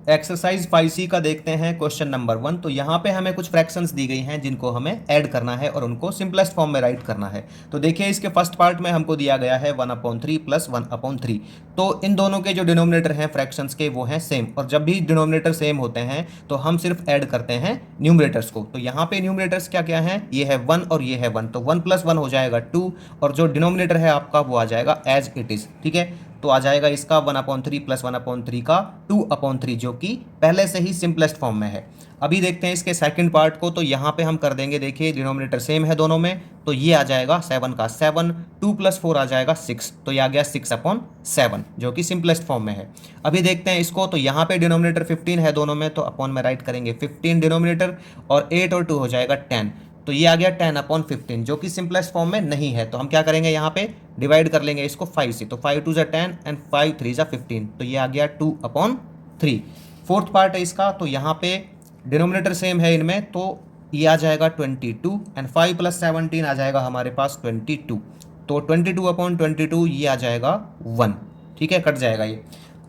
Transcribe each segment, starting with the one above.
Exercise 5C का देखते हैं क्वेश्चन नंबर 1। तो यहाँ पे हमें कुछ फ्रैक्शंस दी गई हैं जिनको हमें ऐड करना है और उनको सिंपलेस्ट फॉर्म में राइट करना है। तो देखिए इसके फर्स्ट पार्ट में हमको दिया गया है 1/3 प्लस 1/3। तो इन दोनों के जो डिनोमिनेटर हैं फ्रैक्शंस के वो हैं सेम, और जब भी डिनोमिनेटर सेम होते हैं तो हम सिर्फ ऐड करते हैं न्यूमरेटर्स को। तो यहाँ पे न्यूमरेटर्स क्या क्या हैं, ये है 1 और ये है 1, तो 1 + 1 हो जाएगा 2, और जो डिनोमिनेटर है आपका वो आ जाएगा एज इट इज। ठीक है, तो आ जाएगा इसका 1/3 प्लस 1/3 का 2/3, जो कि पहले से ही सिंपलेस्ट फॉर्म में है। अभी देखते हैं इसके सेकंड पार्ट को। तो यहाँ पे हम कर देंगे, देखिए डिनोमिनेटर सेम है दोनों में, तो ये आ जाएगा 7 का 7, 2 + 4 आ जाएगा 6, तो ये आ गया 6/7 जो कि सिंपलेस्ट फॉर्म में है। अभी देखते हैं इसको, तो यहाँ पे डिनोमिनेटर 15 है दोनों में, तो अपॉन में राइट करेंगे 15 डिनोमिनेटर, और 8 और 2 हो जाएगा 10, तो ये आ गया 10/15 जो कि सिंपलेस्ट फॉर्म में नहीं है। तो हम क्या करेंगे, यहाँ पे डिवाइड कर लेंगे इसको 5 से, तो 5 × 2 = 10 एंड 5 × 3 = 15, तो ये आ गया 2/3। फोर्थ पार्ट है इसका, तो यहाँ पे डिनोमिनेटर सेम है इनमें, तो ये आ जाएगा 22 एंड 5 + 17 आ जाएगा हमारे पास 22, तो 22/22 ये आ जाएगा 1। ठीक है, कट जाएगा ये।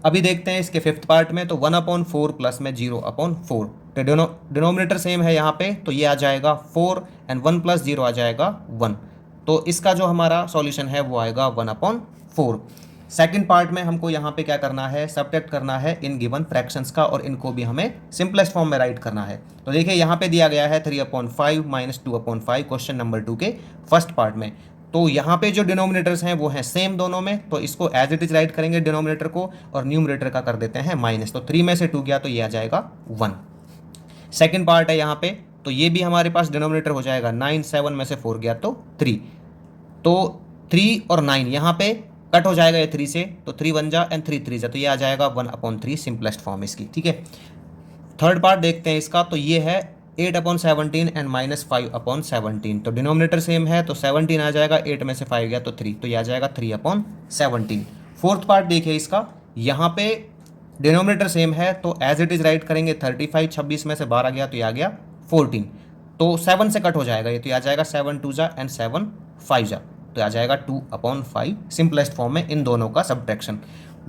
अभी देखते हैं इसके फिफ्थ पार्ट में, तो 1/4 प्लस में 0/4, तो डिनोमिनेटर सेम है यहाँ पे, तो ये आ जाएगा 4 एंड 1 + 0 आ जाएगा 1, तो इसका जो हमारा सॉल्यूशन है वो आएगा 1/4। सेकंड पार्ट में हमको यहाँ पे क्या करना है, सब्ट्रैक्ट करना है इन गिवन फ्रैक्शंस का, और इनको भी हमें सिंपलेस्ट फॉर्म में राइट करना है। तो देखिए यहाँ पे दिया गया है 3/5 - 2/5 क्वेश्चन नंबर 2 के फर्स्ट पार्ट में। तो यहाँ पे जो डिनोमिनेटर्स हैं वो हैं सेम दोनों में, तो इसको एज इट इज राइट करेंगे डिनोमिनेटर को, और न्यूमरेटर का कर देते हैं माइनस, तो 3 में से 2 गया तो ये आ जाएगा 1। सेकंड पार्ट है यहाँ पे, तो ये भी हमारे पास डिनोमिनेटर हो जाएगा 9, 7 में से 4 गया तो 3, तो 3 और 9 यहाँ पे कट हो जाएगा ये 3 से, तो 3 1 जा एंड 3 3 जा, तो ये आ जाएगा 1/3 सिंपलेस्ट फॉर्म इसकी। ठीक है, थर्ड पार्ट देखते हैं इसका, तो ये है 8/17 एंड -5/17, तो डिनोमिनेटर सेम है, तो 17 आ जाएगा, 8 में से 5 गया तो 3, तो ये आ जाएगा 3/17। फोर्थ पार्ट देखिए इसका, यहाँ पे डिनोमिनेटर सेम है, तो एज इट इज राइट करेंगे 35, 26 में से 12 गया तो ये आ गया 14, तो 7 से कट हो जाएगा ये, तो ये आ जाएगा 7 2 जा एंड 7 5 जा, तो आ जाएगा 2/5 सिंपलेस्ट फॉर्म में इन दोनों का सब्ट्रैक्शन।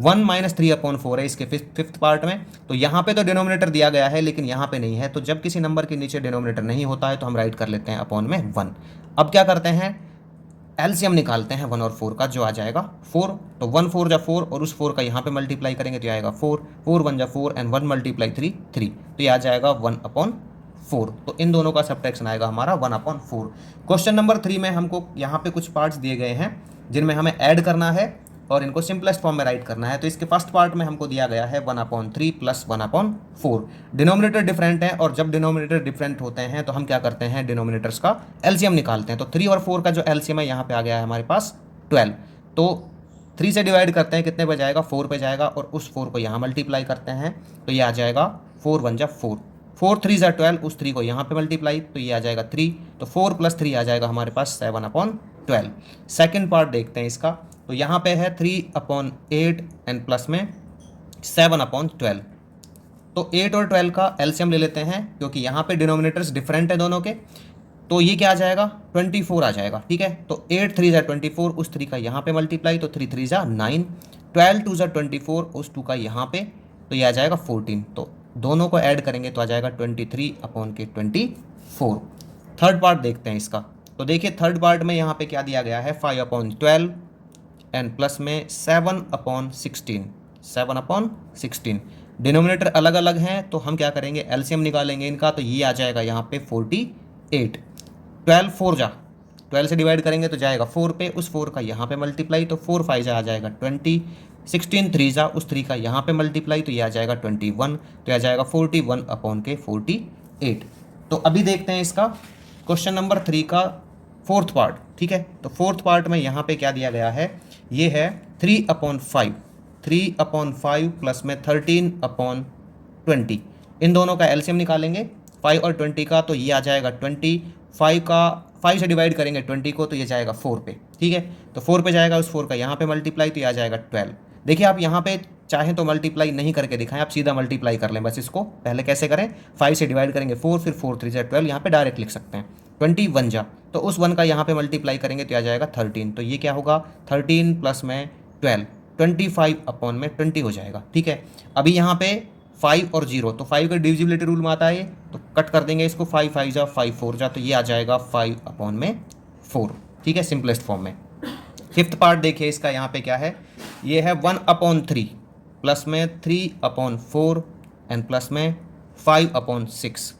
1 - 3/4 है इसके फिफ्थ पार्ट में। तो यहाँ पे तो डिनोमिनेटर दिया गया है लेकिन यहाँ पे नहीं है, तो जब किसी नंबर के नीचे डिनोमिनेटर नहीं होता है तो हम राइट कर लेते हैं अपॉन में 1। अब क्या करते हैं, एलसीएम निकालते हैं 1 और 4 का, जो आ जाएगा 4, तो 1 4 जा 4, और उस 4 का यहाँ पे मल्टीप्लाई करेंगे तो आएगा 4, 4 1 जा 4 एंड 1 × 3 3, तो ये आ जाएगा 1/4। तो इन दोनों का सब्ट्रैक्शन आएगा हमारा 1/4। क्वेश्चन नंबर 3 में हमको यहाँ पे कुछ पार्ट्स दिए गए हैं जिनमें हमें ऐड करना है और इनको सिंपलेस्ट फॉर्म में राइट करना है। तो इसके फर्स्ट पार्ट में हमको दिया गया है 1/3 प्लस 1/4। डिनोमिनेटर डिफरेंट है, और जब डिनोमिनेटर डिफरेंट होते हैं तो हम क्या करते हैं, डिनोमिनेटर्स का एलसीएम निकालते हैं। तो 3 और 4 का जो एलसीएम है यहाँ पे आ गया है हमारे पास 12, तो 3 से डिवाइड करते हैं, कितने पे जाएगा, 4 पे जाएगा, और उस 4 को यहाँ मल्टीप्लाई करते हैं, तो ये आ जाएगा 4 1 जा 4, 4 3 जा 12, उस 3 को यहाँ पे मल्टीप्लाई, तो ये आ जाएगा 3, तो 4 + 3 आ जाएगा हमारे पास 7/12। सेकेंड पार्ट देखते हैं इसका, तो यहाँ पे है 3/8 एंड प्लस में 7/12, तो 8 और 12 का एलसीएम ले लेते हैं क्योंकि यहाँ पे डिनोमिनेटर्स डिफरेंट है दोनों के, तो ये क्या आ जाएगा, 24 आ जाएगा। ठीक है, तो 8 3 जा 24, उस 3 का यहाँ पे मल्टीप्लाई, तो 3 3 जा 9, 12 2 जा 24, उस 2 का यहाँ पे, तो ये आ जाएगा 14, तो दोनों को ऐड करेंगे तो आ जाएगा 23/24। थर्ड पार्ट देखते हैं इसका, तो देखिए थर्ड पार्ट में यहाँ पे क्या दिया गया है, 5/12 एंड प्लस में 7/16, 7/16। डिनोमिनेटर अलग अलग हैं, तो हम क्या करेंगे, एलसीएम निकालेंगे इनका, तो ये आ जाएगा यहाँ पे 48, 12 4 जा, 12 से डिवाइड करेंगे तो जाएगा 4 पे, उस 4 का यहाँ पे मल्टीप्लाई, तो 4 5 जा आ जाएगा 20, 16 3 जा, उस 3 का यहाँ पे मल्टीप्लाई, तो ये आ जाएगा 21, तो आ जाएगा 41/48। तो अभी देखते हैं इसका क्वेश्चन नंबर 3 का फोर्थ पार्ट। ठीक है, तो फोर्थ पार्ट में यहाँ पे क्या दिया गया है, ये है 3/5, 3/5 प्लस में 13/20, इन दोनों का एलसीएम निकालेंगे 5 और 20 का, तो ये आ जाएगा 20, 5 का 5 से डिवाइड करेंगे 20 को, तो ये जाएगा 4 पे। ठीक है, तो 4 पे जाएगा, उस 4 का यहाँ पे मल्टीप्लाई, तो ये आ जाएगा 12। देखिए आप यहाँ पे चाहें तो मल्टीप्लाई नहीं करके दिखाएं, आप सीधा मल्टीप्लाई कर लें बस। इसको पहले कैसे करें, 5 से डिवाइड करेंगे 4, फिर 4 3 जा 12, यहाँ पे डायरेक्ट लिख सकते हैं, 21 जा, तो उस 1 का यहाँ पे मल्टीप्लाई करेंगे तो आ जाएगा 13, तो ये क्या होगा, 13 प्लस में 12, 25/20 हो जाएगा। ठीक है, अभी यहाँ पे 5 और 0, तो 5 का डिविजिबिलिटी रूल में आता है, तो कट कर देंगे इसको, 5 5 जा 5 4 जा, तो ये आ जाएगा 5/4, ठीक है, सिंपलेस्ट फॉर्म में। फिफ्थ पार्ट देखिए इसका, यहाँ पे क्या है, ये है 1/3 प्लस में 3/4 एंड प्लस में 5/6।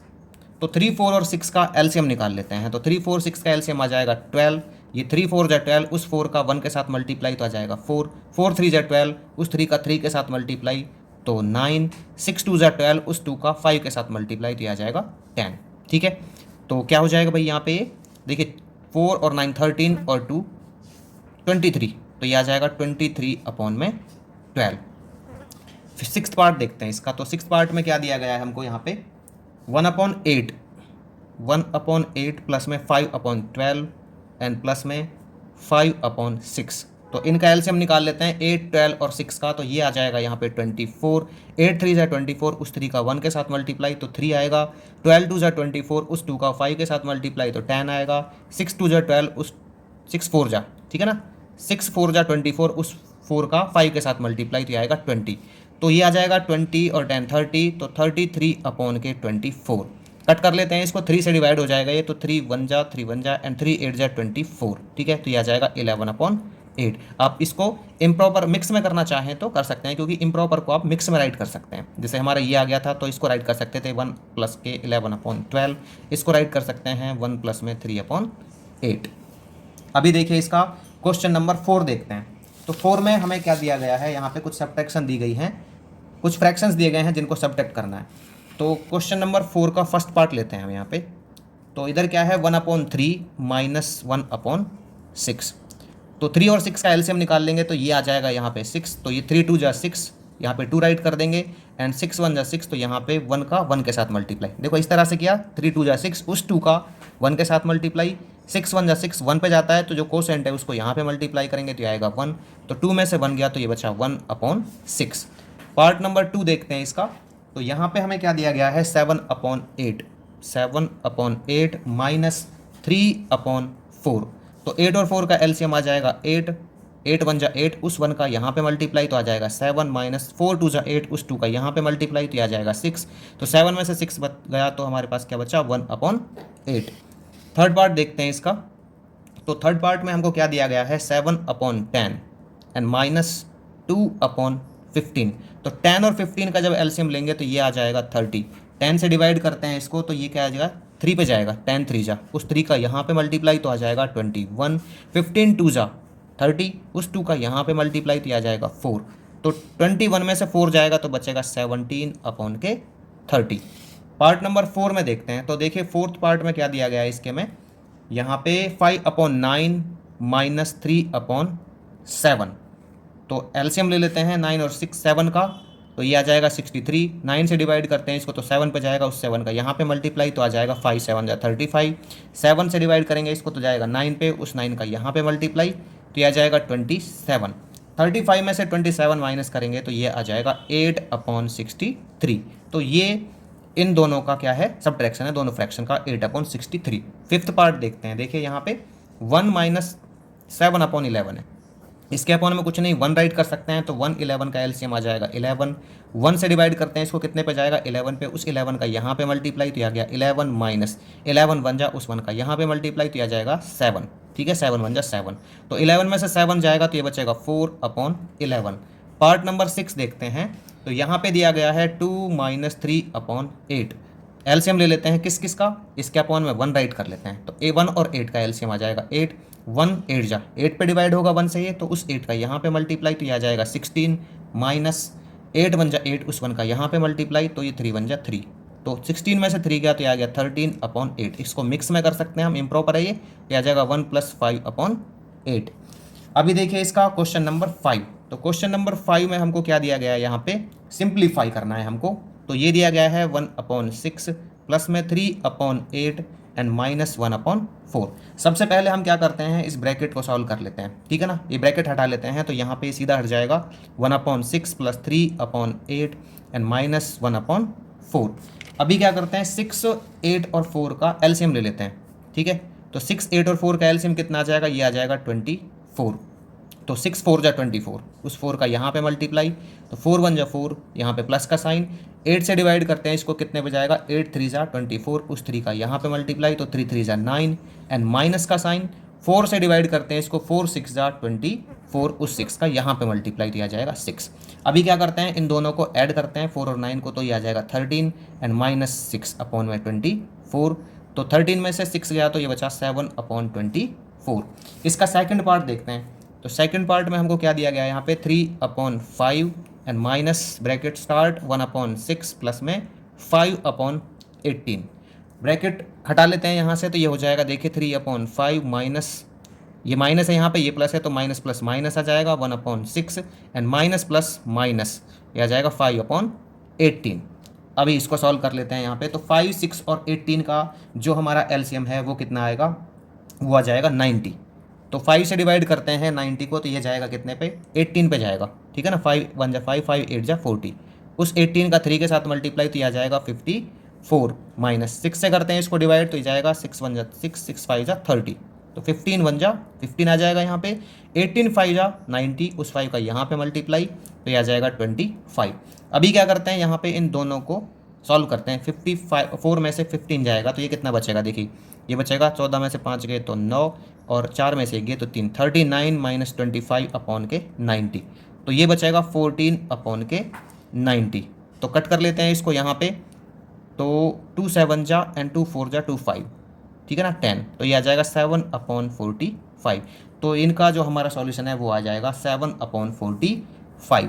तो 3 4 और 6 का एलसीएम निकाल लेते हैं। तो 3 4 6 का एलसीएम आ जाएगा 12, ये 3 4 जा 12, उस 4 का 1 के साथ मल्टीप्लाई तो आ जाएगा 4, 4 3 जा 12, उस 3 का 3 के साथ मल्टीप्लाई तो 9, 6 2 जा 12, उस 2 का 5 के साथ मल्टीप्लाई तो आ जाएगा 10, ठीक है। तो क्या हो जाएगा भाई यहाँ पे, देखिए 4 और 9 13 और 2 23, तो ये आ जाएगा 23/12। फिर सिक्स्थ पार्ट देखते हैं इसका। तो सिक्स्थ पार्ट में क्या दिया गया है हमको यहाँ पे, 1/8 प्लस में 5/12 एंड प्लस में 5/6। तो इनका एलसीएम निकाल लेते हैं 8 12 और 6 का, तो ये आ जाएगा यहाँ पे 24, 8 3 जा 24, उस 3 का 1 के साथ मल्टीप्लाई तो 3 आएगा, 12 2 जा 24, उस 2 का 5 के साथ मल्टीप्लाई तो 10 आएगा, 6 2 जा 12, उस 6 4 जा, ठीक है ना, 6 4 जा 24, उस 4 का 5 के साथ मल्टीप्लाई तो आएगा 20, तो ये आ जाएगा 20 और 10 30, तो 33/24। कट कर लेते हैं इसको, 3 से डिवाइड हो जाएगा ये, तो 3 1 जा 3 1 जा एंड 3 8 जा 24, ठीक है, तो ये आ जाएगा 11/8। आप इसको इम्प्रॉपर मिक्स में करना चाहें तो कर सकते हैं, क्योंकि इम्प्रॉपर को आप मिक्स में राइट कर सकते हैं। जैसे हमारा ये आ गया था, तो इसको राइट कर सकते थे 1 प्लस के 11/12, इसको राइट कर सकते हैं 1 प्लस में 3/8। अभी देखिए इसका क्वेश्चन नंबर 4 देखते हैं। तो 4 में हमें क्या दिया गया है, यहाँ पे कुछ सब्ट्रैक्शन दी गई हैं, कुछ फ्रैक्शंस दिए गए हैं जिनको सब्ट्रैक्ट करना है। तो क्वेश्चन नंबर 4 का फर्स्ट पार्ट लेते हैं हम यहाँ पे। तो इधर क्या है, 1/3 माइनस 1/6। तो 3 और 6 का एलसीएम निकाल लेंगे, तो ये आ जाएगा यहाँ पे 6, तो ये 3 2 जा 6, यहाँ पे 2 राइट कर देंगे एंड 6 1 जा 6, तो यहाँ पे 1 का 1 के साथ मल्टीप्लाई, देखो इस तरह से किया, 3 2 जा 6, उस 2 का 1 के साथ मल्टीप्लाई, 6 1 जा 6, 1 पे जाता है, तो जो कोसेंट है उसको यहाँ पे मल्टीप्लाई करेंगे तो आएगा 1, तो 2 में से 1 गया तो ये बचा 1/6। पार्ट नंबर 2 देखते हैं इसका। तो यहाँ पे हमें क्या दिया गया है, 7/8 माइनस 3/4। तो 8 और 4 का एलसीएम आ जाएगा 8, 8 1 जा 8, उस 1 का यहाँ पे मल्टीप्लाई तो आ जाएगा 7, माइनस 4 2 जा 8, उस 2 का यहाँ पे मल्टीप्लाई तो आ जाएगा 6, तो 7 में से 6 बच गया, तो हमारे पास क्या बचा 1/8। थर्ड पार्ट देखते हैं इसका। तो थर्ड पार्ट में हमको क्या दिया गया है, 7/10 एंड माइनस 2/15। तो 10 और 15 का जब एलसीएम लेंगे तो ये आ जाएगा 30, 10 से डिवाइड करते हैं इसको, तो ये क्या आ जाएगा 3 पे जाएगा, 10 3 जा, उस 3 का यहाँ पे मल्टीप्लाई तो आ जाएगा 21, 15 2 जा 30, उस 2 का यहाँ पे मल्टीप्लाई तो आ जाएगा 4, तो 21 में से 4 जाएगा तो बचेगा 17/30। पार्ट नंबर 4 में देखते हैं। तो देखिए फोर्थ पार्ट में क्या दिया गया है इसके में, यहाँ पे 5/9 माइनस 3/7। तो एलसीएम ले लेते हैं 9 और 6 7 का, तो ये आ जाएगा 63, 9 से डिवाइड करते हैं इसको तो 7 पे जाएगा, उस 7 का यहाँ पे मल्टीप्लाई तो आ जाएगा 5 7 जा 35, 7 से डिवाइड करेंगे इसको तो जाएगा 9 पे, उस 9 का यहाँ पे मल्टीप्लाई तो ये आ जाएगा 27, 35 में से 27 माइनस करेंगे तो ये आ जाएगा 8/63। तो ये इन दोनों का क्या है, सब्ट्रैक्शन है दोनों फ्रैक्शन का, 8/63। फिफ्थ पार्ट देखते हैं। देखिए यहाँ पे 1 माइनस 7/11 है, इसके अपॉन में कुछ नहीं, 1 राइट कर सकते हैं, तो 1 11 का एलसीएम आ जाएगा 11, 1 से डिवाइड करते हैं इसको कितने पे जाएगा 11 पे, उस 11 का यहाँ पे मल्टीप्लाई तो आ गया 11 माइनस 11 1 जा, उस 1 का यहाँ पे मल्टीप्लाई तो आ जाएगा 7, ठीक है, 7 1 जा 7, तो 11 में से 7 जाएगा तो ये बचेगा 4/11। पार्ट नंबर 6 देखते हैं। तो यहाँ पे दिया गया है 2 माइनस 3/8। एलसीएम ले लेते हैं किस किस का, इसके अपॉन में 1 राइट कर लेते हैं, तो A1 और 8 का एलसीएम आ जाएगा 8, 1 8 जा 8 पे डिवाइड होगा 1 से ये, तो उस 8 का यहाँ पे मल्टीप्लाई तो ये आ जाएगा 16, माइनस 8 1 जा 8, उस 1 का यहाँ पे मल्टीप्लाई तो ये 3 1 जा 3, तो 16 में से 3 गया तो ये आ गया 13/8। इसको मिक्स में कर सकते हैं हम, इम्प्रॉपर है ये आ जाएगा 1 + 5/8। अभी देखिए इसका क्वेश्चन नंबर 5। तो क्वेश्चन नंबर 5 में हमको क्या दिया गया है, यहाँ पे सिंप्लीफाई करना है हमको। तो ये दिया गया है 1/6 प्लस में 3/8 एंड माइनस 1/4। सबसे पहले हम क्या करते हैं, इस ब्रैकेट को सॉल्व कर लेते हैं, ठीक है ना, ये ब्रैकेट हटा लेते हैं, तो यहाँ पे सीधा हट जाएगा 1/6 प्लस 3/8 एंड माइनस 1/4। अभी क्या करते हैं, 6 8 और 4 का एलसीएम ले लेते हैं, ठीक है। तो 6 8 और 4 का एलसीएम कितना आ जाएगा, ये आ जाएगा 24। तो 6 4 जा 24, उस 4 का यहाँ पे मल्टीप्लाई, तो 4 1 जा 4, यहाँ पे प्लस का साइन, 8 से डिवाइड करते हैं इसको, कितने पे जाएगा, 8 3 जा 24, उस 3 का यहाँ पे मल्टीप्लाई, तो 3 3 जा 9 एंड माइनस का साइन, 4 से डिवाइड करते हैं इसको, 4 6 जा 24, उस 6 का यहाँ पे मल्टीप्लाई, तो यह आ जाएगा 6। अभी क्या करते हैं, इन दोनों को ऐड करते हैं 4 और 9 को, तो यह आ जाएगा 13 एंड माइनस 6 अपॉन में 24, तो 13 में से 6 गया तो ये बचा 7 अपॉन 24। इसका सेकंड पार्ट देखते हैं, तो सेकंड पार्ट में हमको क्या दिया गया है यहाँ पे 3 upon 5 and minus bracket start 1 upon 6 plus में 5 अपॉन 18, ब्रैकेट हटा लेते हैं यहाँ से, तो ये हो जाएगा, देखिए 3 अपॉन 5 माइनस, ये माइनस है यहाँ पे, ये प्लस है, तो माइनस प्लस माइनस आ जाएगा 1 upon 6 and minus plus minus, ये आ जाएगा 5 अपॉन 18। अभी इसको सॉल्व कर लेते हैं यहाँ पे, तो 5 6 और 18 का जो हमारा एलसीएम है वो कितना आएगा, वो आ जाएगा 90। तो 5 से डिवाइड करते हैं 90 को, तो ये जाएगा कितने पे, 18 पे जाएगा, ठीक है ना, 5 1 जा 5, 5 8 जा 40, उस 18 का 3 के साथ मल्टीप्लाई, तो यह आ जाएगा 54 माइनस 6 से करते हैं इसको डिवाइड, तो ये जाएगा 6 1 जा 6, 6 5 जा 30, तो 15 1 जा 15 आ जाएगा यहाँ पे, 18 5 जा 90, उस 5 का यहाँ पे मल्टीप्लाई, तो यह आ जाएगा 25। अभी क्या करते हैं यहाँ पे, इन दोनों को सॉल्व करते हैं, 54 में से 15 जाएगा तो ये कितना बचेगा, देखिए ये बचेगा, 14 में से 5 गए तो 9 और 4 में से गए तो 3, 39 माइनस 25 अपॉन के 90, तो ये बचेगा 14 अपॉन के 90। तो कट कर लेते हैं इसको यहाँ पे, तो 2 7 जा एंड 2 4 जा 2 5, ठीक है ना 10, तो ये आ जाएगा 7 अपॉन 45। तो इनका जो हमारा सॉल्यूशन है वो आ जाएगा 7 अपॉन 45।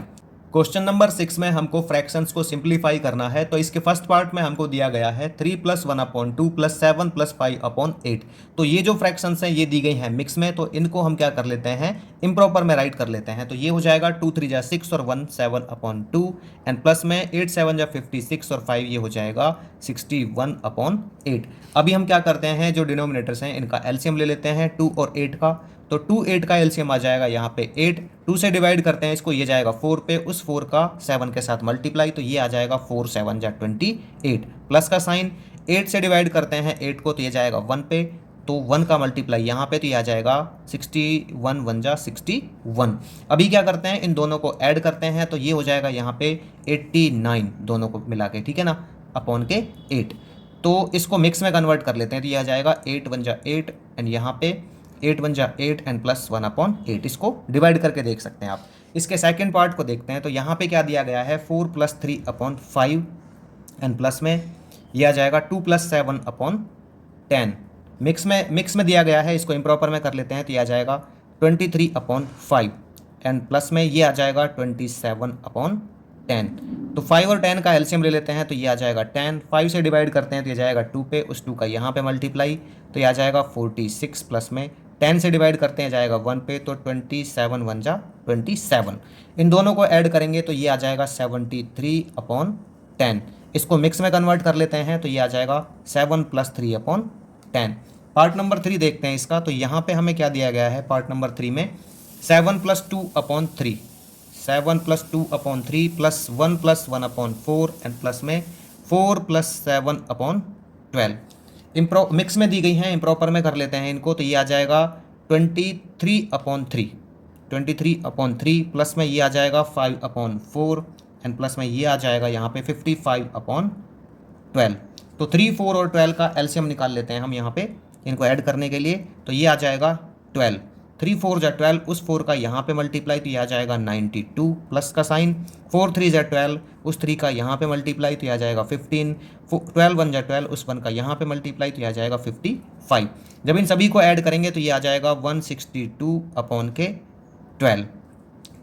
क्वेश्चन नंबर 6 में हमको फ्रैक्शंस को सिंप्लीफाई करना है, तो इसके फर्स्ट पार्ट में हमको दिया गया है 3 + 1 अपॉन 2 + 7 + 5 अपॉन 8। तो ये जो फ्रैक्शंस हैं ये दी गई हैं मिक्स में, तो इनको हम क्या कर लेते हैं, इम्प्रॉपर में राइट कर लेते हैं। तो ये हो जाएगा 2 3 जा 6 और 1 7 अपॉन 2 एंड प्लस में 8 7 जा 56 और 5 ये हो जाएगा 61 अपॉन 8। अभी हम क्या करते हैं, जो डिनोमिनेटर्स हैं इनका एलसीएम ले लेते हैं 2 और 8 का, तो 2 8 का एलसीएम आ जाएगा यहाँ पे 8, 2 से डिवाइड करते हैं इसको, ये जाएगा 4 पे, उस 4 का 7 के साथ मल्टीप्लाई, तो ये आ जाएगा 4 7 जा 28, प्लस का साइन, 8 से डिवाइड करते हैं 8 को, तो ये जाएगा 1 पे, तो 1 का मल्टीप्लाई यहाँ पे, तो ये आ जाएगा 61 1 जा 61। अभी क्या करते हैं, इन दोनों को ऐड करते हैं, तो ये हो जाएगा यहाँ पे 89 दोनों को मिला के, ठीक है ना, अपॉन के 8। तो इसको मिक्स में कन्वर्ट कर लेते हैं, तो ये आ जाएगा 8 1 जा 8 एंड यहाँ पे 8 1 जा 8 एंड प्लस 1 अपॉन 8। इसको डिवाइड करके देख सकते हैं आप। इसके सेकंड पार्ट को देखते हैं, तो यहाँ पे क्या दिया गया है 4 + 3 अपॉन 5 एंड प्लस में ये आ जाएगा 2 + 7 अपॉन 10। मिक्स में दिया गया है, इसको इम्प्रॉपर में कर लेते हैं, तो ये आ जाएगा 23 अपॉन 5 एंड प्लस में ये आ जाएगा 27 अपॉन 10। तो 5 और 10 का एलसीएम ले लेते हैं, तो ये आ जाएगा 10, 5 से डिवाइड करते हैं तो ये जाएगा 2 पे, उस 2 का यहाँ पे मल्टीप्लाई, तो ये आ जाएगा 46 प्लस में 10 से डिवाइड करते हैं जाएगा 1 पे, तो 27 1 जा 27। इन दोनों को ऐड करेंगे तो ये आ जाएगा 73 अपॉन 10। इसको मिक्स में कन्वर्ट कर लेते हैं, तो ये आ जाएगा 7 + 3 अपॉन 10। पार्ट नंबर 3 देखते हैं इसका, तो यहाँ पे हमें क्या दिया गया है पार्ट नंबर 3 में 7 + 2 upon 3, 7 + 2 upon 3 plus 1 + 1 upon 4 and plus में 4 + 7 अपॉन 12। मिक्स में दी गई हैं, इम्प्रॉपर में कर लेते हैं इनको, तो ये आ जाएगा 23 अपॉन 3, 23 अपॉन 3 प्लस में ये आ जाएगा 5 अपॉन 4 एंड प्लस में ये आ जाएगा यहाँ पे 55 अपॉन 12। तो 3 4 और 12 का एलसीएम निकाल लेते हैं हम यहाँ पे इनको ऐड करने के लिए, तो ये आ जाएगा 12, 3 4 जा 12, उस 4 का यहाँ पे मल्टीप्लाई, तो ये आ जाएगा 92 प्लस का साइन, 4 3 जा 12, उस 3 का यहाँ पे मल्टीप्लाई, तो ये आ जाएगा 15, 12 1 जा 12, उस 1 का यहाँ पे मल्टीप्लाई, तो ये आ जाएगा 55। जब इन सभी को ऐड करेंगे तो ये आ जाएगा 162 अपॉन के 12।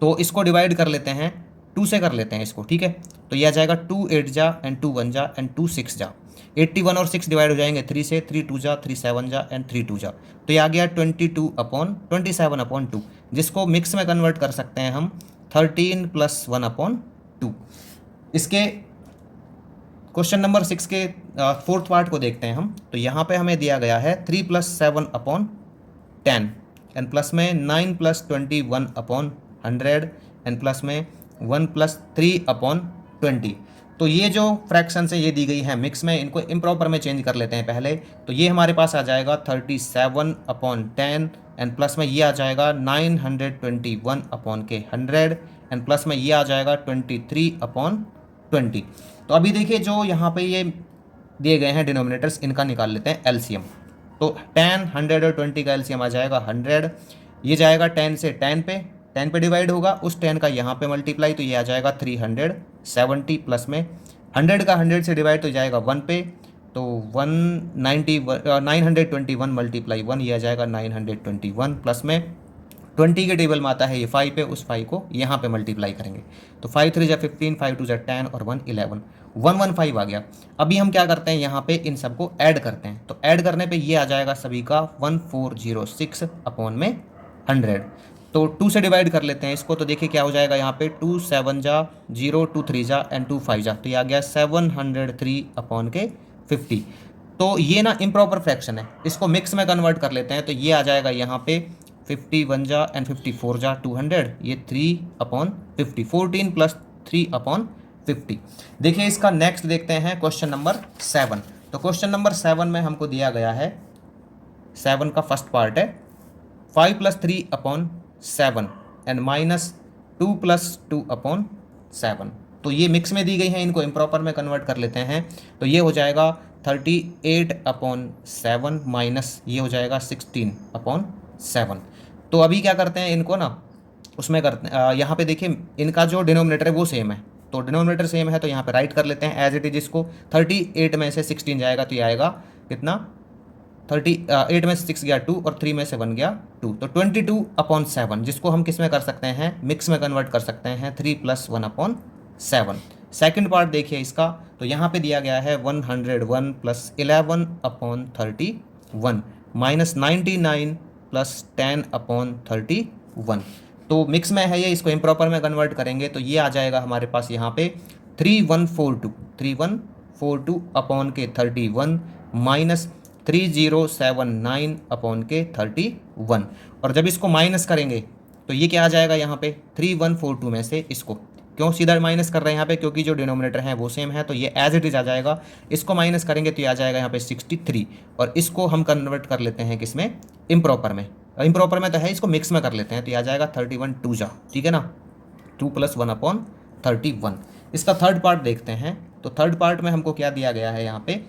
तो इसको डिवाइड कर लेते हैं, 2 से कर लेते हैं इसको, ठीक है, तो ये आ जाएगा 2 8 जा एंड 2 1 जा एंड 2 6 जा, 81 और 6 डिवाइड हो जाएंगे 3 से, 3 2 जा, 3 7 जा एंड 3 2 जा, तो ये आ गया 27 अपॉन 2, जिसको मिक्स में कन्वर्ट कर सकते हैं हम 13 + 1 अपॉन 2। इसके क्वेश्चन नंबर 6 के फोर्थ पार्ट को देखते हैं हम, तो यहाँ पे हमें दिया गया है 3 + 7 अपॉन 10 एंड प्लस में 9 + 21 अपॉन 100 एंड प्लस में 1 + 3 अपॉन 20। तो ये जो फ्रैक्शन है ये दी गई है मिक्स में, इनको इम्प्रॉपर में चेंज कर लेते हैं पहले, तो ये हमारे पास आ जाएगा 37 अपॉन 10 एंड प्लस में ये आ जाएगा 921 अपॉन के 100 एंड प्लस में ये आ जाएगा 23 अपॉन 20। तो अभी देखिए जो यहाँ पे ये दिए गए हैं डिनोमिनेटर्स, इनका निकाल लेते हैं एलसीएम। तो 10, 100 और 20 का एलसीएम आ जाएगा 100। ये जाएगा 10 से 10 पे डिवाइड होगा, उस 10 का यहाँ पे मल्टीप्लाई, तो ये आ जाएगा 370 प्लस में 100 का 100 से डिवाइड तो जाएगा 1 पे, तो 921 मल्टीप्लाई 1, ये आ जाएगा 921 प्लस में 20 के टेबल में आता है ये 5 पे, उस 5 को यहाँ पे मल्टीप्लाई करेंगे। तो 5 3 जा 15, 5 2 जा 10 और 1 11, 115 आ गया। अभी हम क्या करते हैं, यहाँ पे इन सबको ऐड करते हैं। तो ऐड करने पे ये आ जाएगा सभी का 1406 अपॉन में 100। तो 2 से डिवाइड कर लेते हैं इसको, तो देखिए क्या हो जाएगा यहाँ पे 2 7 जा 0, 2 3 जा एंड 2 5 जा, तो ये आ गया 703 अपॉन के 50। तो ये ना इम्प्रॉपर फ्रैक्शन है, इसको मिक्स में कन्वर्ट कर लेते हैं। तो ये आ जाएगा यहाँ पे 51 जा एंड 54 जा 200, ये 3 अपॉन 50, 14 प्लस 3 अपॉन 50। देखिए इसका नेक्स्ट देखते हैं क्वेश्चन नंबर 7। तो क्वेश्चन नंबर 7 में हमको दिया गया है, 7 का फर्स्ट पार्ट है 5 plus 3 upon 7 and minus 2 plus 2 upon 7। तो ये मिक्स में दी गई हैं, इनको इम्प्रॉपर में कन्वर्ट कर लेते हैं। तो ये हो जाएगा 38 अपॉन 7 माइनस ये हो जाएगा 16 अपॉन 7। तो अभी क्या करते हैं इनको ना उसमें करते हैं, यहाँ पे देखिए इनका जो डिनोमिनेटर है वो सेम है, तो डिनोमिनेटर सेम है तो यहाँ पे राइट कर लेते हैं एज इट इज इसको। 38 में से 16 जाएगा तो ये आएगा कितना, 38 में से 6 गया 2 और 3 में से 1 गया 2, तो 22 अपॉन 7, जिसको हम किस में कर सकते हैं, मिक्स में कन्वर्ट कर सकते हैं 3 प्लस 1 अपॉन 7। सेकेंड पार्ट देखिए इसका, तो यहाँ पे दिया गया है 101 plus 11 upon 31 minus 99 plus 10 upon 31। तो मिक्स में है ये, इसको इम्प्रॉपर में कन्वर्ट करेंगे तो ये आ जाएगा हमारे पास यहाँ पे 3142 अपॉन के 31 माइनस 3079 अपॉन के 31। और जब इसको माइनस करेंगे तो ये क्या आ जाएगा यहाँ पे 3142 में से इसको क्यों सीधा माइनस कर रहे हैं यहाँ पे, क्योंकि जो डिनोमिनेटर है वो सेम है, तो ये एज इट इज आ जाएगा। इसको माइनस करेंगे तो ये आ जाएगा यहाँ पे 63 और इसको हम कन्वर्ट कर लेते हैं किसमें, इम्प्रॉपर में। इम्प्रॉपर में तो है, इसको मिक्स में कर लेते हैं तो ये आ जाएगा 31 2 जा, ठीक है ना, 2 प्लस 1 अपॉन 31। इसका थर्ड पार्ट देखते हैं। तो थर्ड पार्ट में हमको क्या दिया गया है यहाँ पे,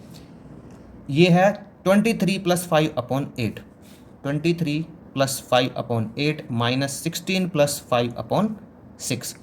ये है 23 plus 5 upon 8, 23 plus 5 upon 8 minus 16 plus 5 upon 6।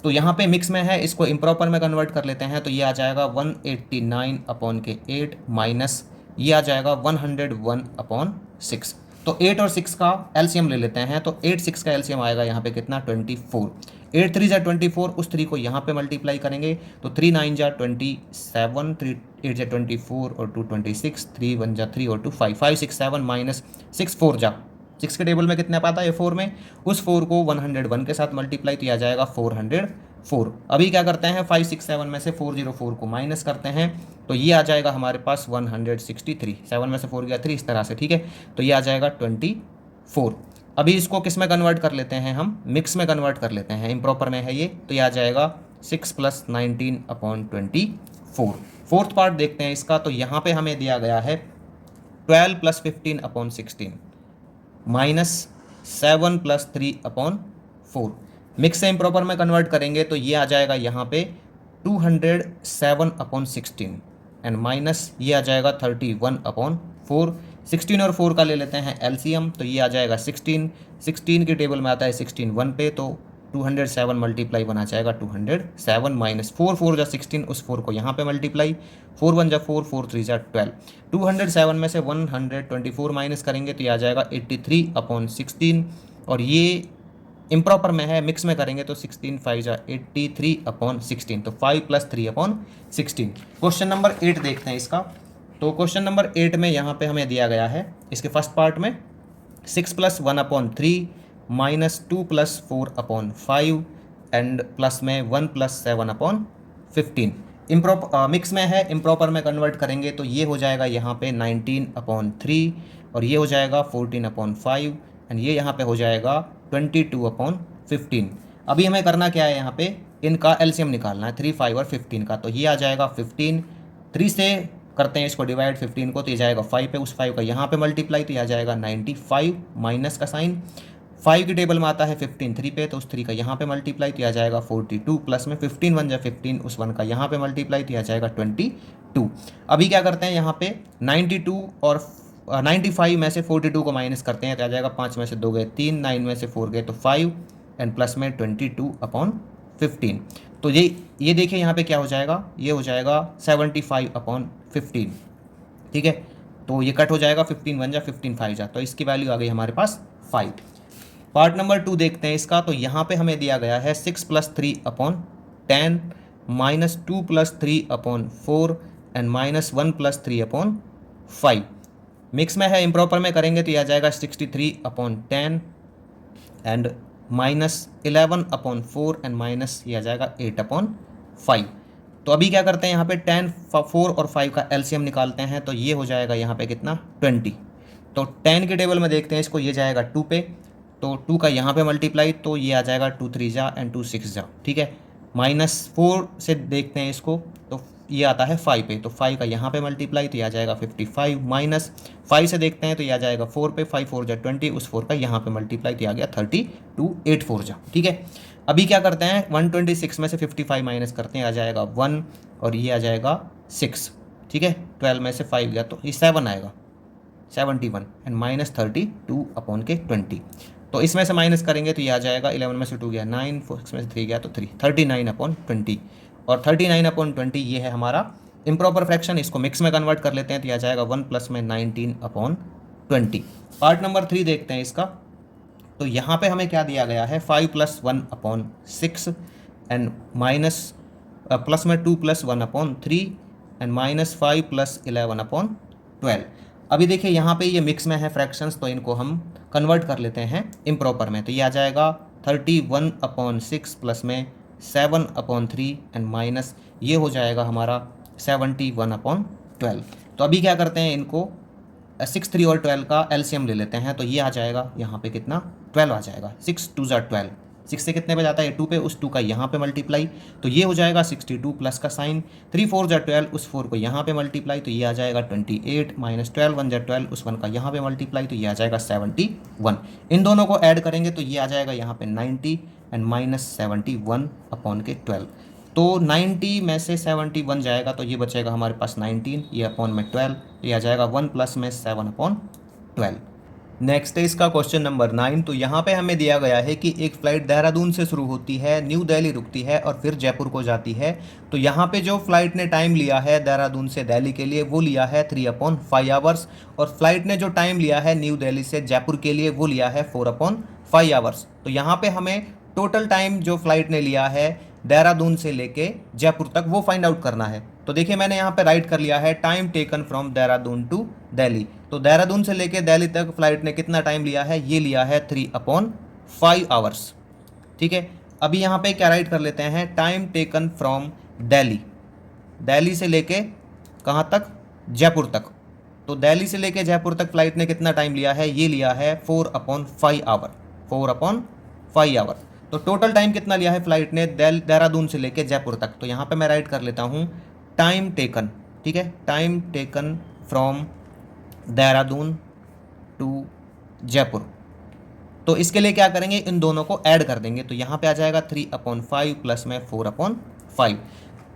तो यहाँ पे मिक्स में है, इसको इम्प्रॉपर में कन्वर्ट कर लेते हैं तो ये आ जाएगा 189 अपॉन के 8 माइनस ये आ जाएगा 101 अपॉन 6। तो 8 और 6 का एलसीएम ले लेते हैं। तो 8 6 का एलसीएम आएगा यहाँ पे कितना 24, 8 3 जा 24, उस 3 को यहाँ पे मल्टीप्लाई करेंगे तो 3 9 जा 27, 3 8 जा 24 और 2 26, 3 1 जा 3 और 2 5, 5 6 7 माइनस 6 4 जा 6 के टेबल में कितना पाता है 4 में, उस 4 को 101 के साथ मल्टीप्लाई तो आ जाएगा 404। अभी क्या करते हैं 5 6 7 में से 404 को माइनस करते हैं तो ये आ जाएगा हमारे पास 163, 7 में से 4 गया 3, इस तरह से, ठीक है। तो ये आ जाएगा 24। अभी इसको किस में कन्वर्ट कर लेते हैं, हम मिक्स में कन्वर्ट कर लेते हैं, इम्प्रॉपर में है ये, तो ये आ जाएगा 6 प्लस 19 अपॉन 24। फोर्थ पार्ट देखते हैं इसका। तो यहाँ पे हमें दिया गया है 12 plus 15 upon 16 minus 7 plus 3 upon 4। Mix से इम्प्रॉपर में कन्वर्ट करेंगे तो ये आ जाएगा यहाँ पे 207 अपॉन 16 एंड माइनस ये आ जाएगा 31 अपॉन 4। 16 और 4 का ले लेते हैं एलसीएम तो ये आ जाएगा 16 के टेबल में आता है 16 1 पे, तो 207 मल्टीप्लाई 1 आ जाएगा 207 माइनस 4 4 जा 16, उस 4 को यहाँ पे मल्टीप्लाई 4 1 जा 4 4 3 जा 12। 207 में से 124 माइनस करेंगे तो ये आ जाएगा 83 अपॉन 16 और ये इम्प्रॉपर में है, मिक्स में करेंगे तो 16 5 जा 83 अपॉन 16, तो 5 प्लस 3 अपॉन 16। क्वेश्चन नंबर 8 देखते हैं इसका। तो क्वेश्चन नंबर 8 में यहाँ पे हमें दिया गया है इसके फर्स्ट पार्ट में 6 plus 1 upon 3 minus 2 plus 4 upon 5 and plus में 1 प्लस 7 अपॉन 15। मिक्स में है, इम्प्रॉपर में कन्वर्ट करेंगे तो ये हो जाएगा यहाँ पे 19 अपॉन 3 और ये हो जाएगा 14 अपॉन 5 एंड ये यहाँ पे हो जाएगा 22 अपॉन 15। अभी हमें करना क्या है, यहाँ पे इनका एलसीएम निकालना है 3 5 और 15 का। तो ये आ जाएगा 15, 3 से करते हैं इसको डिवाइड 15 को, तो ये जाएगा 5 पे, उस 5 का यहाँ पे मल्टीप्लाई, तो यह जाएगा 95 माइनस का साइन 5 की टेबल में आता है 15 3 पे, तो उस 3 का यहाँ पे मल्टीप्लाई, तो यह जाएगा 42 प्लस में 15 1 जा 15, उस 1 का यहाँ पे मल्टीप्लाई, तो यह जाएगा 22। अभी क्या करते हैं यहाँ पे 92 और 95 में से 42 को माइनस करते हैं, तो आ जाएगा 5 में से 2 गए 3, 9 में से 4 गए तो 5 एंड प्लस में 22/15। तो ये देखिए यहाँ पे क्या हो जाएगा, ये हो जाएगा 75/15। ठीक है, तो ये कट हो जाएगा 15 1 जा 15 5 जा, तो इसकी वैल्यू आ गई हमारे पास 5। पार्ट नंबर 2 देखते हैं इसका। तो यहाँ पे हमें दिया गया है 6 + 3/10 -2 + 3/4 एंड -1 + 3/5। मिक्स में है, इम्प्रॉपर में करेंगे तो यह आ जाएगा 63/10 एंड -11/4 एंड माइनस ये आ जाएगा 8/5। तो अभी क्या करते हैं यहाँ पे 10 4 और 5 का एलसीएम निकालते हैं, तो ये हो जाएगा यहाँ पे कितना 20। तो 10 के टेबल में देखते हैं इसको, ये जाएगा 2 पे, तो 2 का यहाँ पे मल्टीप्लाई, तो ये आ जाएगा 2 3 जा एंड 2 6 जा। ठीक है, -4 से देखते हैं इसको, तो ये आता है 5 पे, तो 5 का यहाँ पे मल्टीप्लाई, तो ये आ जाएगा 55 माइनस 5 से देखते हैं तो ये आ जाएगा 4 पे, 5 4 जा 20, उस 4 का यहाँ पे मल्टीप्लाई, तो आ गया 32 8 4 जा। ठीक है, अभी क्या करते हैं 126 में से 55 माइनस करते हैं, आ जाएगा 1 और ये आ जाएगा 6। ठीक है, 12 में से 5 गया तो ये 7 आएगा 71 एंड -32/20। तो इसमें से माइनस करेंगे तो ये आ जाएगा 11 में से 2 गया 9, 6 में से 3 गया तो 3, 39/20। और 39/20 ये है हमारा इम्प्रॉपर फ्रैक्शन। इसको मिक्स में कन्वर्ट कर लेते हैं तो यह आ जाएगा 1 प्लस में 19/20। पार्ट नंबर 3 देखते हैं इसका। तो यहाँ पे हमें क्या दिया गया है 5 + 1/6 एंड माइनस प्लस में 2 + 1/3 एंड -5 + 11/12। अभी देखिए यहाँ पे ये मिक्स में है फ्रैक्शंस, तो इनको हम कन्वर्ट कर लेते हैं इम्प्रॉपर में। तो ये आ जाएगा 31/6 प्लस में 7/3 एंड माइनस ये हो जाएगा हमारा 71/12। तो अभी क्या करते हैं इनको 6 3 और 12 का एलसीएम ले लेते हैं, तो ये आ जाएगा यहाँ पे कितना 12 आ जाएगा, 6 2 जा 12, 6 से कितने पे जाता है 2 पे, उस 2 का यहाँ पे मल्टीप्लाई, तो ये हो जाएगा 62 प्लस का साइन 3 4 जा 12, उस 4 को यहाँ पे मल्टीप्लाई, तो ये आ जाएगा 28 -12 1 जा 12, उस 1 का यहाँ पे मल्टीप्लाई, तो ये आ जाएगा 71। इन दोनों को ऐड करेंगे तो ये आ जाएगा यहाँ पे 90 एंड -71/12। तो 90 में से 71 जाएगा तो ये बचेगा हमारे पास 19, ये अपॉन में 12, तो ये आ जाएगा 1 प्लस में 7/12। नेक्स्ट है इसका क्वेश्चन नंबर 9। तो यहाँ पे हमें दिया गया है कि एक फ़्लाइट देहरादून से शुरू होती है, न्यू दिल्ली रुकती है और फिर जयपुर को जाती है। तो यहाँ पे जो फ़्लाइट ने टाइम लिया है देहरादून से दिल्ली के लिए वो लिया है 3/5 आवर्स, और फ्लाइट ने जो टाइम लिया है न्यू दिल्ली से जयपुर के लिए वो लिया है 4/5 आवर्स। तो यहाँ पे हमें टोटल टाइम जो फ्लाइट ने लिया है देहरादून से लेके जयपुर तक वो फाइंड आउट करना है। तो देखिए मैंने यहाँ पे राइट कर लिया है time taken from Dehradun to Delhi. तो देहरादून से लेके दिल्ली तक फ्लाइट ने कितना टाइम लिया है, ये लिया है 3/5 आवर्स। ठीक है, अभी यहाँ पे क्या राइट कर लेते हैं time taken from Delhi, Delhi से लेके कहाँ तक जयपुर तक। तो दिल्ली से लेके जयपुर तक फ्लाइट ने कितना टाइम लिया है, ये लिया है 4/5 आवर, 4/5 आवर। तो टोटल टाइम कितना लिया है फ्लाइट ने देहरादून से लेके जयपुर तक। तो यहाँ पे मैं राइट कर लेता हूँ टाइम टेकन। ठीक है, time taken from Dehradun to Jaipur. तो इसके लिए क्या करेंगे, इन दोनों को ऐड कर देंगे। तो यहाँ पे आ जाएगा 3/5 प्लस में 4/5।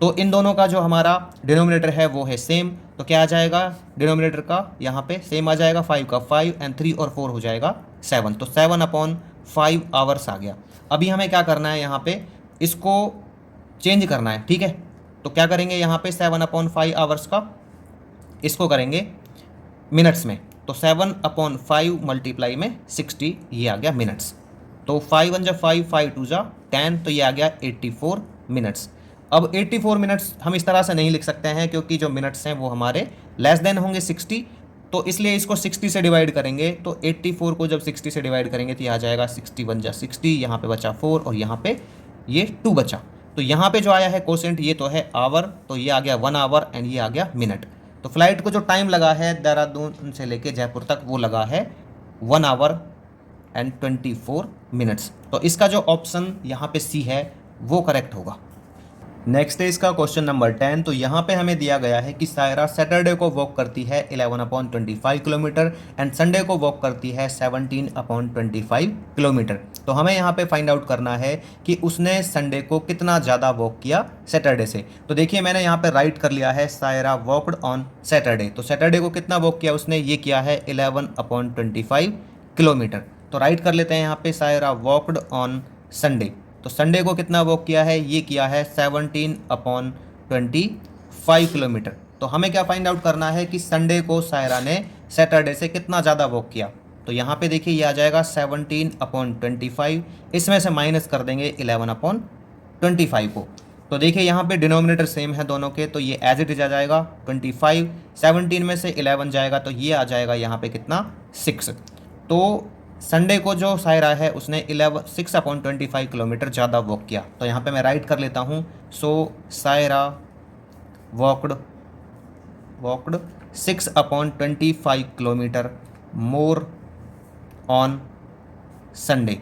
तो इन दोनों का जो हमारा डिनोमिनेटर है वो है सेम, तो क्या आ जाएगा डिनोमिनेटर का यहाँ पे सेम आ जाएगा, 5 का 5 एंड 3 और 4 हो जाएगा 7। तो 7/5 आवर्स आ गया। अभी हमें क्या करना है, यहाँ पे इसको चेंज करना है। ठीक है, तो क्या करेंगे यहाँ पे 7/5 आवर्स का इसको करेंगे मिनट्स में। तो 7/5 मल्टीप्लाई में 60, ये आ गया मिनट्स। तो 5 1 जा 5, 5 2 जा 10, तो ये आ गया 84 मिनट्स। अब 84 मिनट्स हम इस तरह से नहीं लिख सकते हैं क्योंकि जो मिनट्स हैं वो हमारे लेस देन होंगे 60, तो इसलिए इसको 60 से डिवाइड करेंगे। तो 84 को जब 60 से डिवाइड करेंगे तो ये आ जाएगा 61 जा 60, यहाँ पे बचा 4 और यहाँ पे ये 2 बचा। तो यहाँ पे जो आया है कोसेंट ये तो है आवर, तो ये आ गया 1 आवर एंड ये आ गया मिनट। तो फ्लाइट को जो टाइम लगा है देहरादून से लेके जयपुर तक वो लगा है 1 आवर एंड 24 मिनट्स। तो इसका जो ऑप्शन यहाँ पे सी है वो करेक्ट होगा। नेक्स्ट है इसका क्वेश्चन नंबर 10। तो यहाँ पे हमें दिया गया है कि सायरा सैटरडे को वॉक करती है 11/25 किलोमीटर एंड संडे को वॉक करती है 17/25 किलोमीटर। तो हमें यहाँ पे फाइंड आउट करना है कि उसने संडे को कितना ज़्यादा वॉक किया सैटरडे से। तो देखिए मैंने यहाँ पे राइट कर लिया है सायरा वॉकड ऑन सैटरडे। तो सैटरडे को कितना वॉक किया उसने, ये किया है 11/25 किलोमीटर। तो राइट कर लेते हैं यहाँ पे सायरा वॉकड ऑन संडे। तो संडे को कितना वॉक किया है, ये किया है 17/25 किलोमीटर। तो हमें क्या फाइंड आउट करना है कि संडे को सायरा ने सैटरडे से कितना ज़्यादा वॉक किया। तो यहाँ पे देखिए ये आ जाएगा 17/25, इसमें से माइनस कर देंगे 11/25 को। तो देखिए यहाँ पे डिनोमिनेटर सेम है दोनों के, तो ये एज इट इज आ जाएगा 25। 17 में से 11 जाएगा तो ये आ जाएगा यहाँ पे कितना, 6। तो संडे को जो सायरा है उसने 6/25 किलोमीटर ज़्यादा वॉक किया। तो यहाँ पे मैं राइट कर लेता हूँ, so Saira walked 6/25 kilometre more on Sunday.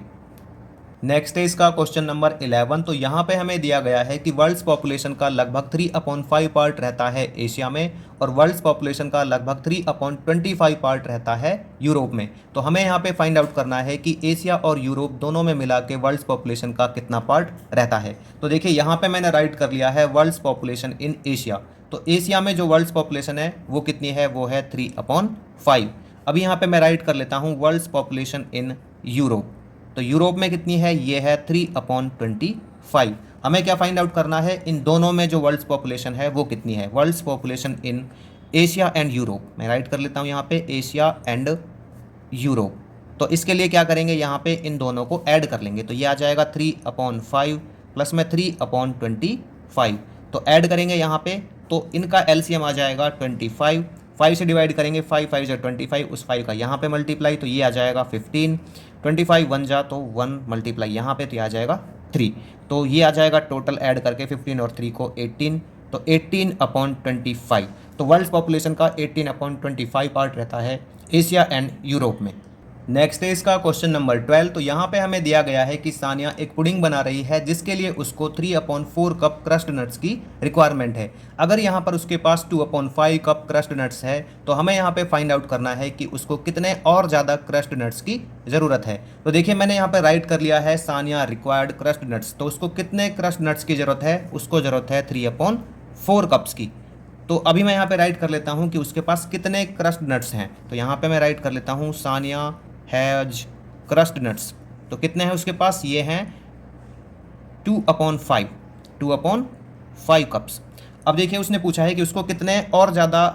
Next है इसका क्वेश्चन नंबर 11। तो यहाँ पे हमें दिया गया है कि वर्ल्ड्स पॉपुलेशन का लगभग 3/5 पार्ट रहता है एशिया में और वर्ल्ड्स पॉपुलेशन का लगभग 3/25 पार्ट रहता है यूरोप में। तो हमें यहाँ पे फाइंड आउट करना है कि एशिया और यूरोप दोनों में मिला के वर्ल्ड्स पॉपुलेशन का कितना पार्ट रहता है। तो देखिए यहाँ पे मैंने राइट कर लिया है वर्ल्ड्स पॉपुलेशन इन एशिया। तो एशिया में जो वर्ल्ड्स पॉपुलेशन है वो कितनी है, वो है 3/5। अभी यहाँ पे मैं राइट कर लेता हूँ वर्ल्ड्स पॉपुलेशन इन यूरोप। तो यूरोप में कितनी है, ये है 3/25। हमें क्या फाइंड आउट करना है, इन दोनों में जो वर्ल्ड्स पॉपुलेशन है वो कितनी है, world's population in Asia and Europe. मैं राइट कर लेता हूँ यहाँ पे एशिया एंड यूरोप। तो इसके लिए क्या करेंगे, यहाँ पे इन दोनों को ऐड कर लेंगे। तो ये आ जाएगा 3/5 प्लस में 3/25। तो ऐड करेंगे यहाँ पे, तो इनका एलसीएम आ जाएगा 25। 5 से डिवाइड करेंगे, 5 5 जा 25, उस 5 का यहाँ पे मल्टीप्लाई, तो ये आ जाएगा 15। 25 1 जा तो 1 मल्टीप्लाई यहाँ पे, तो ये आ जाएगा 3। तो ये आ जाएगा टोटल ऐड करके 15 और 3 को 18। तो 18/25। तो वर्ल्ड पॉपुलेशन का 18/25 पार्ट रहता है एशिया एंड यूरोप में। नेक्स्ट है इसका क्वेश्चन नंबर 12। तो यहाँ पे हमें दिया गया है कि सानिया एक पुडिंग बना रही है जिसके लिए उसको 3/4 कप क्रस्ट नट्स की रिक्वायरमेंट है। अगर यहाँ पर उसके पास 2/5 कप क्रस्ट नट्स है तो हमें यहाँ पे फाइंड आउट करना है कि उसको कितने और ज़्यादा क्रस्ट नट्स की ज़रूरत है। तो देखिए मैंने यहाँ पे राइट कर लिया है सानिया रिक्वायर्ड क्रस्ट नट्स। तो उसको कितने क्रस्ट नट्स की ज़रूरत है, उसको ज़रूरत है 3/4 कप्स की। तो अभी मैं यहाँ पे राइट कर लेता हूँ कि उसके पास कितने क्रस्ट नट्स हैं। तो यहाँ पे मैं राइट कर लेता हूँ सानिया हैज क्रस्ट नट्स। तो कितने हैं उसके पास, ये हैं 2/5 कप्स। अब देखिए उसने पूछा है कि उसको कितने और ज़्यादा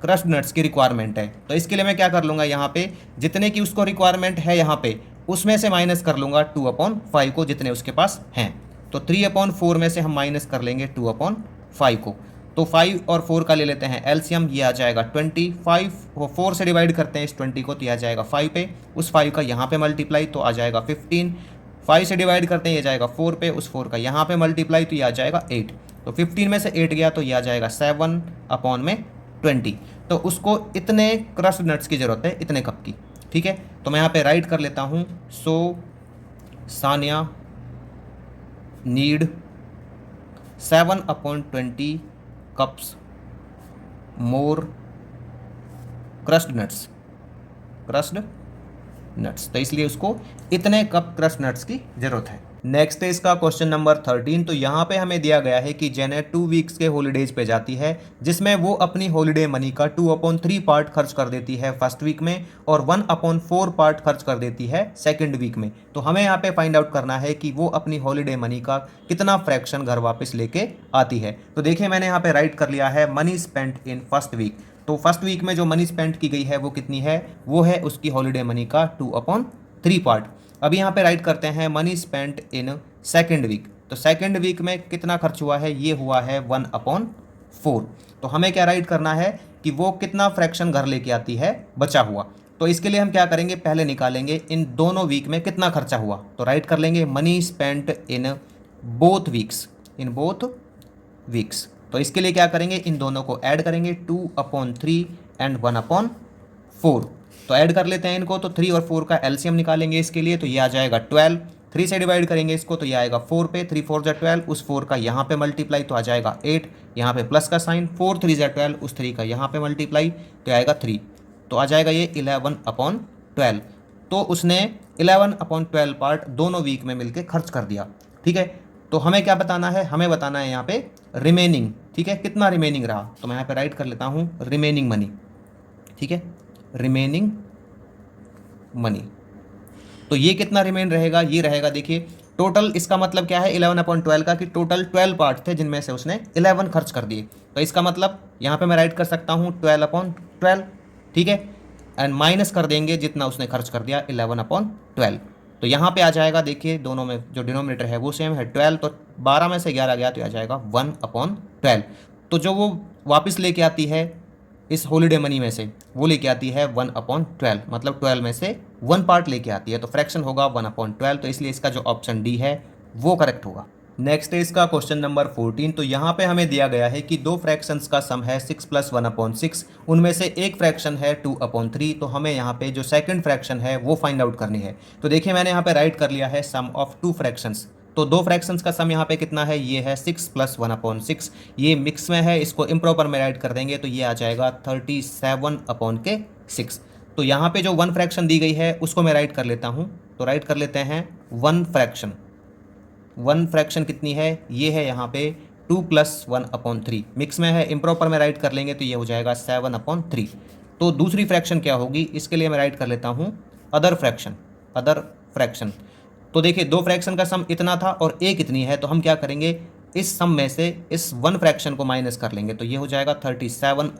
क्रस्ट नट्स की रिक्वायरमेंट है। तो इसके लिए मैं क्या कर लूँगा, यहाँ पे जितने की उसको रिक्वायरमेंट है यहाँ पे उसमें से माइनस कर लूँगा 2/5 को, जितने उसके पास हैं। तो 3/4 में से हम माइनस कर लेंगे 2/5 को। तो 5 और 4 का ले लेते हैं एलसीएम, ये आ जाएगा 20। 5 4 से डिवाइड करते हैं इस 20 को, तो यह आ जाएगा 5 पे, उस 5 का यहाँ पे मल्टीप्लाई, तो आ जाएगा 15। 5 से डिवाइड करते हैं, ये जाएगा 4 पे, उस 4 का यहाँ पे मल्टीप्लाई, तो ये आ जाएगा 8। तो 15 में से 8 गया तो ये आ जाएगा 7/20। तो उसको इतने क्रस्ट नट्स की ज़रूरत है, इतने कप की। ठीक है, तो मैं यहाँ पे राइट कर लेता हूँ, सो सानिया नीड 7/20 कप्स मोर क्रस्ट नट्स। तो इसलिए उसको इतने कप क्रस्ट नट्स की जरूरत है। नेक्स्ट है इसका क्वेश्चन नंबर 13। तो यहाँ पे हमें दिया गया है कि जेनेट 2 वीक्स के हॉलीडेज पे जाती है जिसमें वो अपनी हॉलीडे मनी का 2/3 पार्ट खर्च कर देती है फर्स्ट वीक में और 1/4 पार्ट खर्च कर देती है सेकंड वीक में। तो हमें यहाँ पे फाइंड आउट करना है कि वो अपनी हॉलीडे मनी का कितना फ्रैक्शन घर वापस लेके आती है। तो देखिए मैंने यहाँ पे राइट कर लिया है money spent in first week. तो फर्स्ट वीक में जो मनी स्पेंड की गई है वो कितनी है, वो है उसकी हॉलीडे मनी का 2/3 पार्ट। अभी यहाँ पे राइट करते हैं money spent in second week. तो सेकेंड वीक में कितना खर्च हुआ है, ये हुआ है 1/4। तो हमें क्या राइट करना है कि वो कितना फ्रैक्शन घर लेके आती है बचा हुआ। तो इसके लिए हम क्या करेंगे, पहले निकालेंगे इन दोनों वीक में कितना खर्चा हुआ। तो राइट कर लेंगे money spent in both weeks. तो इसके लिए क्या करेंगे, इन दोनों को ऐड करेंगे 2/3 एंड 1/4। तो ऐड कर लेते हैं इनको, तो 3 और 4 का एलसीएम निकालेंगे इसके लिए, तो ये आ जाएगा 12। 3 से डिवाइड करेंगे इसको तो ये आएगा 4 पे, 3 4 जा 12, उस 4 का यहाँ पे मल्टीप्लाई तो आ जाएगा 8, यहाँ पे प्लस का साइन, 4 3 जा 12, उस 3 का यहाँ पे मल्टीप्लाई तो आएगा 3, तो आ जाएगा ये 11/12। तो उसने 11/12 पार्ट दोनों वीक में मिलके खर्च कर दिया। ठीक है, तो हमें क्या बताना है, हमें बताना है यहाँ पे रिमेनिंग। ठीक है, कितना रिमेनिंग रहा, तो मैं यहाँ पे राइट कर लेता हूँ रिमेनिंग मनी। ठीक है, रिमेनिंग मनी, तो ये कितना रिमेन रहेगा, ये रहेगा देखिए टोटल, इसका मतलब क्या है 11/12 का कि टोटल 12 पार्ट थे जिनमें से उसने 11 खर्च कर दिए। तो इसका मतलब यहाँ पे मैं राइट कर सकता हूँ 12/12। ठीक है, एंड माइनस कर देंगे जितना उसने खर्च कर दिया 11/12। तो यहाँ पे आ जाएगा देखिए दोनों में जो डिनोमिनेटर है वो सेम है 12, तो 12 में से 11 गया तो आ जाएगा 1/12। तो जो वो वापस लेके आती है इस हॉलीडे मनी में से वो लेके आती है 1/12, मतलब 12 में से 1 पार्ट लेके आती है, तो फ्रैक्शन होगा 1/12। तो इसलिए इसका जो ऑप्शन डी है वो करेक्ट होगा। नेक्स्ट है इसका क्वेश्चन नंबर 14। तो यहाँ पे हमें दिया गया है कि दो फ्रैक्शंस का सम है 6 + 1/6, उनमें से एक फ्रैक्शन है 2/3। तो हमें यहाँ पे जो सेकंड फ्रैक्शन है वो फाइंड आउट करनी है। तो देखिए मैंने यहाँ पे राइट कर लिया है सम ऑफ टू फ्रैक्शंस। तो दो फ्रैक्शंस का सम यहाँ पे कितना है, ये है 6 + 1/6। ये मिक्स में है, इसको इम्प्रॉपर में राइट कर देंगे तो ये आ जाएगा 37/6। तो यहाँ पे जो वन फ्रैक्शन दी गई है उसको मैं राइट कर लेता हूँ। तो राइट कर लेते हैं वन फ्रैक्शन। वन फ्रैक्शन कितनी है, ये है यहाँ पे 2 + 1/3। मिक्स में है, इम्प्रॉपर में राइट कर लेंगे तो ये हो जाएगा 7/3। तो दूसरी फ्रैक्शन क्या होगी, इसके लिए मैं राइट कर लेता हूँ अदर फ्रैक्शन। अदर फ्रैक्शन, तो देखिए दो फ्रैक्शन का सम इतना था और एक इतनी है, तो हम क्या करेंगे इस सम में से इस वन फ्रैक्शन को माइनस कर लेंगे तो ये हो जाएगा 37/6 -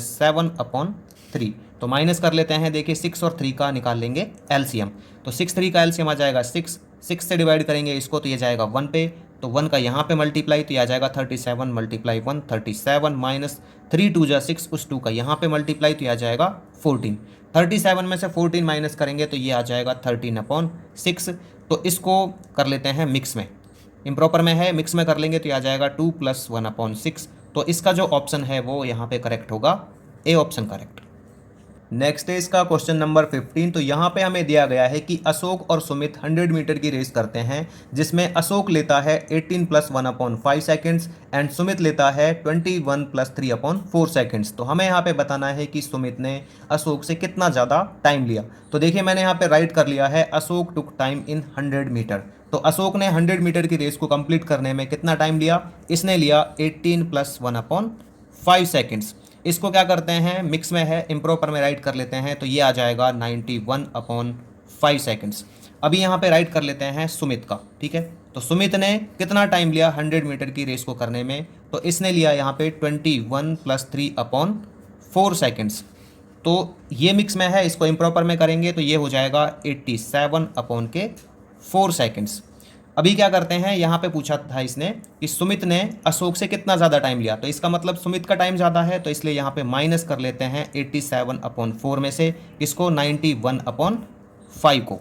7/3। तो माइनस कर लेते हैं, देखिए 6 और 3 का निकाल लेंगे एलसीएम। तो 6 3 का एलसीएम आ जाएगा 6, 6 से डिवाइड करेंगे इसको तो ये जाएगा 1 पे, तो 1 का यहाँ पे मल्टीप्लाई तो ये आ जाएगा 37 × 1 37 माइनस 3 2 जा 6, उस 2 का यहाँ पे मल्टीप्लाई तो ये आ जाएगा 14। 37 में से 14 माइनस करेंगे तो ये आ जाएगा 13/6। तो इसको कर लेते हैं मिक्स में, इम्प्रॉपर में है, मिक्स में कर लेंगे तो ये आ जाएगा 2 + 1/6। तो इसका जो ऑप्शन है वो यहाँ पे करेक्ट होगा, ए ऑप्शन करेक्ट। नेक्स्ट है इसका क्वेश्चन नंबर 15। तो यहाँ पे हमें दिया गया है कि अशोक और सुमित 100 मीटर की रेस करते हैं जिसमें अशोक लेता है 18 + 1/5 सेकेंड्स एंड सुमित लेता है 21 + 3/4 सेकेंड्स। तो हमें यहाँ पे बताना है कि सुमित ने अशोक से कितना ज़्यादा टाइम लिया। तो देखिए मैंने यहाँ पे राइट कर लिया है Ashok took time in 100 metre. तो अशोक ने 100 मीटर की रेस को कंप्लीट करने में कितना टाइम लिया, इसने लिया 18 + 1/5 सेकेंड्स। इसको क्या करते हैं, मिक्स में है, इम्प्रॉपर में राइट कर लेते हैं तो ये आ जाएगा 91/5 सेकेंड्स। अभी यहाँ पे राइट कर लेते हैं सुमित का। ठीक है, तो सुमित ने कितना टाइम लिया 100 मीटर की रेस को करने में, तो इसने लिया यहाँ पे 21 + 3/4 सेकेंड्स। तो ये मिक्स में है, इसको इम्प्रॉपर में करेंगे तो ये हो जाएगा 87/4 सेकेंड्स। अभी क्या करते हैं, यहाँ पे पूछा था इसने कि सुमित ने अशोक से कितना ज़्यादा टाइम लिया, तो इसका मतलब सुमित का टाइम ज़्यादा है, तो इसलिए यहाँ पे माइनस कर लेते हैं 87/4 में से इसको 91/5 को।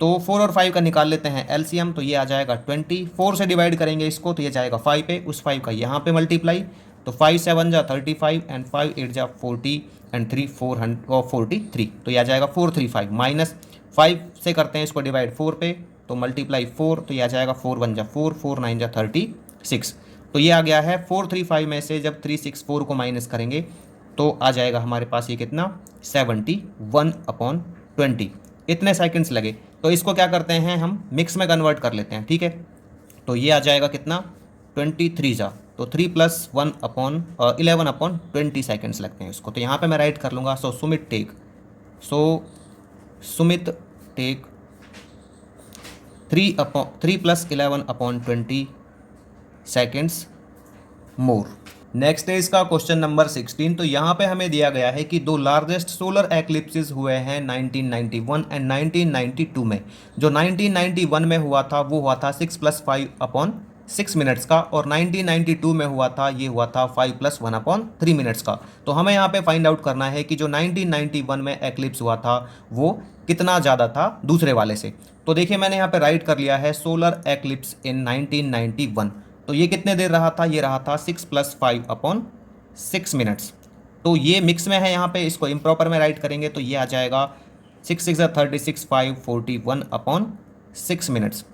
तो 4 और 5 का निकाल लेते हैं एलसीएम, तो ये आ जाएगा 20। 4 से डिवाइड करेंगे इसको तो ये जाएगा 5 पे, उस 5 का यहाँ पे मल्टीप्लाई, तो 5 7 जा 35 एंड 5 8 जा 40 एंड 3 443। तो ये आ जाएगा 435 माइनस 5 से करते हैं इसको डिवाइड 4 पे, तो मल्टीप्लाई 4 तो ये आ जाएगा 4 1 जा 4 4 9 जा 36। तो ये आ गया है 435 में से जब 364 को माइनस करेंगे तो आ जाएगा हमारे पास ये कितना 71/20। इतने सेकंड्स लगे। तो इसको क्या करते हैं हम मिक्स में कन्वर्ट कर लेते हैं। ठीक है, तो ये आ जाएगा कितना 23 जा, तो 3 + 11/20 सेकेंड्स लगते हैं इसको। तो यहाँ पे मैं राइट कर लूँगा सुमित टेक 3 + 11/20 सेकेंड्स मोर। नेक्स्ट है इसका क्वेश्चन नंबर 16। तो यहाँ पे हमें दिया गया है कि दो लार्जेस्ट सोलर एक्लिप्सेस हुए हैं 1991 एंड 1992 में। जो 1991 में हुआ था वो हुआ था 6 + 5/6 मिनट्स का, और 1992 में हुआ था ये हुआ था 5 + 1/3 मिनट्स का। तो हमें यहाँ पे फाइंड आउट करना है कि जो 1991 में एक्लिप्स हुआ था वो कितना ज़्यादा था दूसरे वाले से। तो देखिए मैंने यहाँ पे राइट कर लिया है सोलर एक्लिप्स इन 1991। तो ये कितने देर रहा था, ये रहा था 6 + 5/6 मिनट्स। तो ये मिक्स में है, यहाँ पे इसको इम्प्रॉपर में राइट करेंगे तो ये आ जाएगा 6 6 36 5 41/6 6 मिनट्स।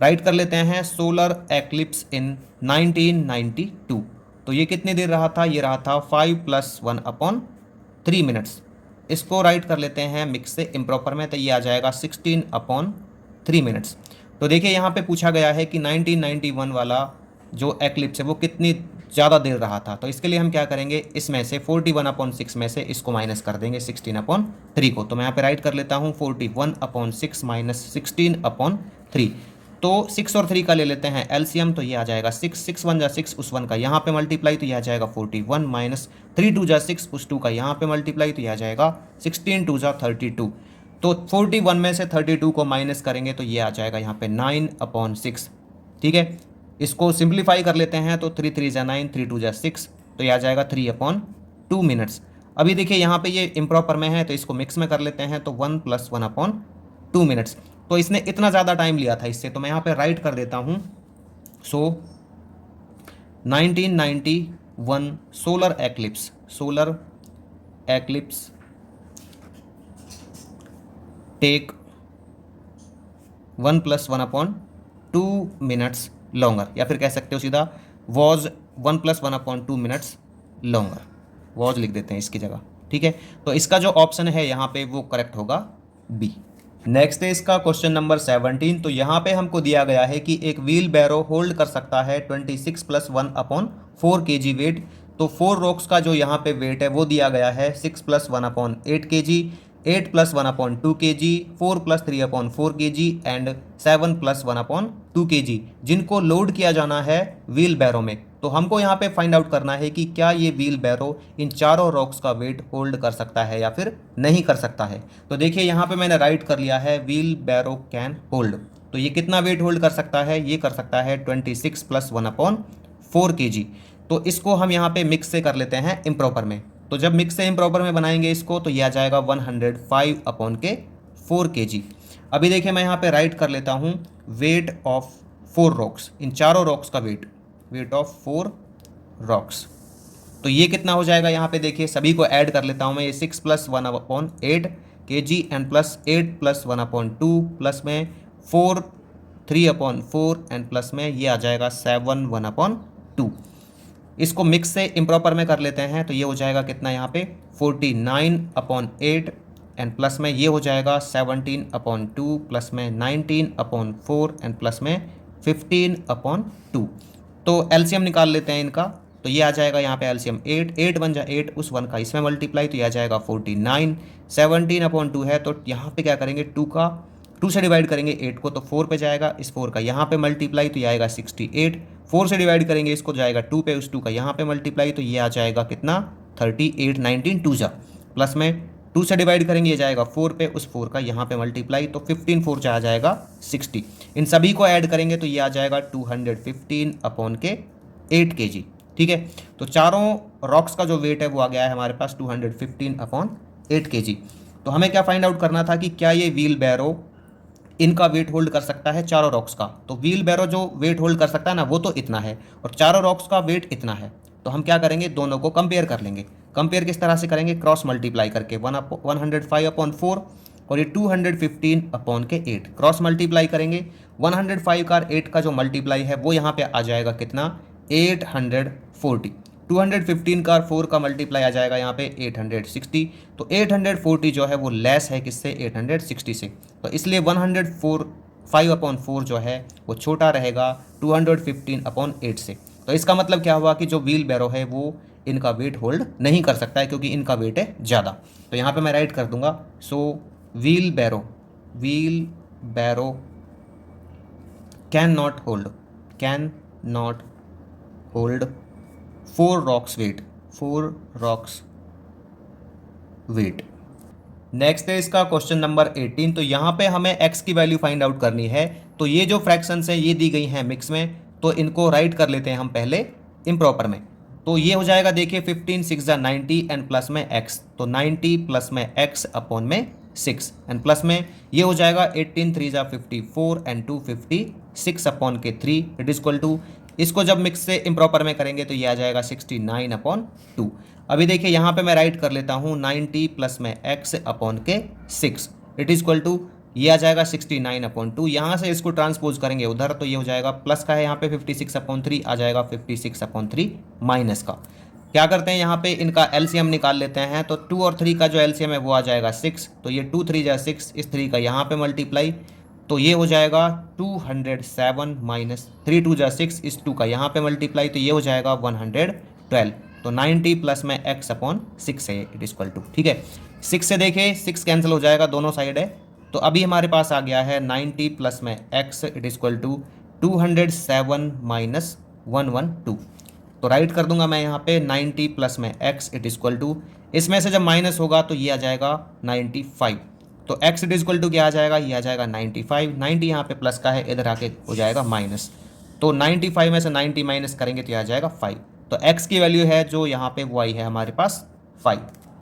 राइट कर लेते हैं सोलर एक्लिप्स इन 1992। तो ये कितनी देर रहा था, ये रहा था 5 + 1/3 मिनट्स। इसको राइट कर लेते हैं मिक्स से इम्प्रॉपर में, तो ये आ जाएगा 16/3 मिनट्स। तो देखिए यहाँ पे पूछा गया है कि 1991 वाला जो एक्लिप्स है वो कितनी ज़्यादा देर रहा था। तो इसके लिए हम क्या करेंगे, इसमें से 41/6 में से इसको माइनस कर देंगे 16/3 को। तो मैं यहाँ पे राइट कर लेता हूँ 41/6 माइनस 16/3। तो 6 और 3 का ले लेते हैं एलसीएम, तो ये आ जाएगा 6, 6 1 जा 6, उस 1 का यहाँ पे मल्टीप्लाई, तो ये आ जाएगा 41 माइनस 3 2 जा 6, उस 2 का यहाँ पे मल्टीप्लाई, तो ये आ जाएगा 16 2 जा 32। तो 41 में से 32 को माइनस करेंगे तो ये आ जाएगा यहाँ पे 9/6। ठीक है, इसको सिंप्लीफाई कर लेते हैं तो 3 3 जा 9, 3 2 जा 6, तो ये आ जाएगा 3/2 मिनट्स। अभी देखिए यहाँ पे ये इम्प्रॉपर में है तो इसको मिक्स में कर लेते हैं, तो 1 + 1/2 मिनट्स। तो इसने इतना ज़्यादा टाइम लिया था इससे, तो मैं यहाँ पे राइट कर देता हूँ। So 1991 solar eclipse take 1 + 1/2 minutes longer, या फिर कह सकते हो सीधा वॉज 1 + 1/2 मिनट्स लॉन्गर, वॉज लिख देते हैं इसकी जगह। ठीक है, तो इसका जो ऑप्शन है यहाँ पे वो करेक्ट होगा बी। नेक्स्ट है इसका क्वेश्चन नंबर 17। तो यहाँ पे हमको दिया गया है कि एक व्हील बैरो होल्ड कर सकता है 26 + 1/4 kg वेट। तो 4 रॉक्स का जो यहाँ पे वेट है वो दिया गया है 6 + 1/8 kg, 8 + 1/2 kg, 4 + 3/4 kg and 7 + 1/2 kg, जिनको लोड किया जाना है व्हील बैरो में। तो हमको यहाँ पे फाइंड आउट करना है कि क्या ये व्हील बैरो इन चारों रॉक्स का वेट होल्ड कर सकता है या फिर नहीं कर सकता है। तो देखिए यहाँ पे मैंने राइट कर लिया है व्हील बैरो कैन होल्ड। तो ये कितना वेट होल्ड कर सकता है, ये कर सकता है 26 + 1/4 kg। तो इसको हम यहाँ पे मिक्स से कर लेते हैं इम्प्रॉपर में। तो जब मिक्स से इम्प्रॉपर में बनाएंगे इसको तो ये आ जाएगा 105/4 kg। अभी देखिए मैं यहाँ पे राइट कर लेता हूँ वेट ऑफ 4 रॉक्स, इन चारों रॉक्स का वेट ऑफ 4 रॉक्स। तो ये कितना हो जाएगा, यहाँ पे देखिए सभी को ऐड कर लेता हूँ मैं। ये 6 + 1/8 kg एंड प्लस 8 + 1/2 प्लस में 4 3/4 एंड प्लस में ये आ जाएगा 7 1/2। इसको मिक्स से इम्प्रॉपर में कर लेते हैं तो ये हो जाएगा कितना, यहाँ पे 49/8 एंड प्लस में ये हो जाएगा 17/2 प्लस में 19/4 एंड प्लस में 15/2। तो एलसीएम निकाल लेते हैं इनका। तो ये आ जाएगा यहाँ पे एलसीएम 8, 8 1 जा 8, उस 1 का इसमें मल्टीप्लाई, तो ये आ जाएगा 49। 17/2 है तो यहाँ पे क्या करेंगे 2 से डिवाइड करेंगे 8 को तो 4 पे जाएगा, इस 4 का यहाँ पे मल्टीप्लाई तो ये आएगा 68। 4 से डिवाइड करेंगे इसको जाएगा 2 पे, उस 2 का यहाँ पे मल्टीप्लाई तो ये आ जाएगा कितना 38। 19 2 जा प्लस में 2 से डिवाइड करेंगे ये जाएगा 4 पे, उस 4 का यहाँ पे मल्टीप्लाई तो 15 4 जा जाएगा 60। इन सभी को ऐड करेंगे तो ये आ जाएगा 215/8 kg। ठीक है, तो चारों रॉक्स का जो वेट है वो आ गया है हमारे पास 215/8 kg। तो हमें क्या फाइंड आउट करना था कि क्या ये व्हील बैरो इनका वेट होल्ड कर सकता है चारों रॉक्स का। तो व्हील बैरो जो वेट होल्ड कर सकता है ना वो तो इतना है और चारों रॉक्स का वेट इतना है। तो हम क्या करेंगे, दोनों को कंपेयर कर लेंगे। कंपेयर किस तरह से करेंगे, क्रॉस मल्टीप्लाई करके 105/4 और ये 215/8 क्रॉस मल्टीप्लाई करेंगे। 105 का 8 का जो मल्टीप्लाई है वो यहाँ पे आ जाएगा कितना 840। 215 का 4 का मल्टीप्लाई आ जाएगा यहाँ पे 860। तो 840 जो है वो लेस है किससे, 860 से। तो इसलिए 105/4 जो है वो छोटा रहेगा 215/8 से। तो इसका मतलब क्या हुआ कि जो व्हील बैरो है वो इनका वेट होल्ड नहीं कर सकता है क्योंकि इनका वेट है ज़्यादा। तो यहाँ पे मैं राइट कर दूंगा, so wheelbarrow can not hold 4 rocks weight. Next है इसका क्वेश्चन नंबर 18। तो यहाँ पे हमें x की वैल्यू फाइंड आउट करनी है। तो ये जो फ्रैक्शंस हैं ये दी गई हैं मिक्स में, तो इनको राइट कर लेते हैं हम पहले इम्प्रॉपर में। तो ये हो जाएगा देखिए 15 6 जा 90 एंड प्लस में x, तो 90 प्लस में x अपॉन में 6 एंड प्लस में ये हो जाएगा 18 3 जा 54 एंड 256 अपॉन के 3 इट इज इक्वल टू, इसको जब मिक्स से इम्प्रॉपर में करेंगे तो ये आ जाएगा 69/2। अभी देखिए यहाँ पे मैं राइट कर लेता हूँ 90 प्लस में x अपॉन के 6 इट इज इक्वल टू ये आ जाएगा 69/2। यहाँ से इसको ट्रांसपोज करेंगे उधर तो ये हो जाएगा प्लस का है, यहाँ पे 56/3 आ जाएगा 56/3 माइनस का। क्या करते हैं यहाँ पे इनका एलसीएम निकाल लेते हैं। तो 2 और 3 का जो एलसीएम है वो आ जाएगा 6। तो ये 2 3 जा 6, इस 3 का यहाँ पे मल्टीप्लाई, तो ये हो जाएगा 207 माइनस 3 2 जा 6, इस 2 का यहाँ पे मल्टीप्लाई, तो ये हो जाएगा 112। तो 90 प्लस में x/6 है इट इज इक्वल टू, ठीक है। 6 से देखें 6 कैंसिल हो जाएगा, दोनों साइड है। तो अभी हमारे पास आ गया है 90 प्लस में x it is equal to 207 minus 112। तो राइट कर दूंगा मैं यहाँ पे 90 प्लस में x it is equal to, इसमें से जब माइनस होगा तो ये आ जाएगा 95। तो x it is equal to क्या आ जाएगा, ये आ जाएगा 95। 90 यहाँ पे प्लस का है, इधर आके हो जाएगा माइनस। तो 95 में से 90 माइनस करेंगे तो ये आ जाएगा 5। तो x की वैल्यू है जो यहाँ पे वो आई है हमारे पास 5।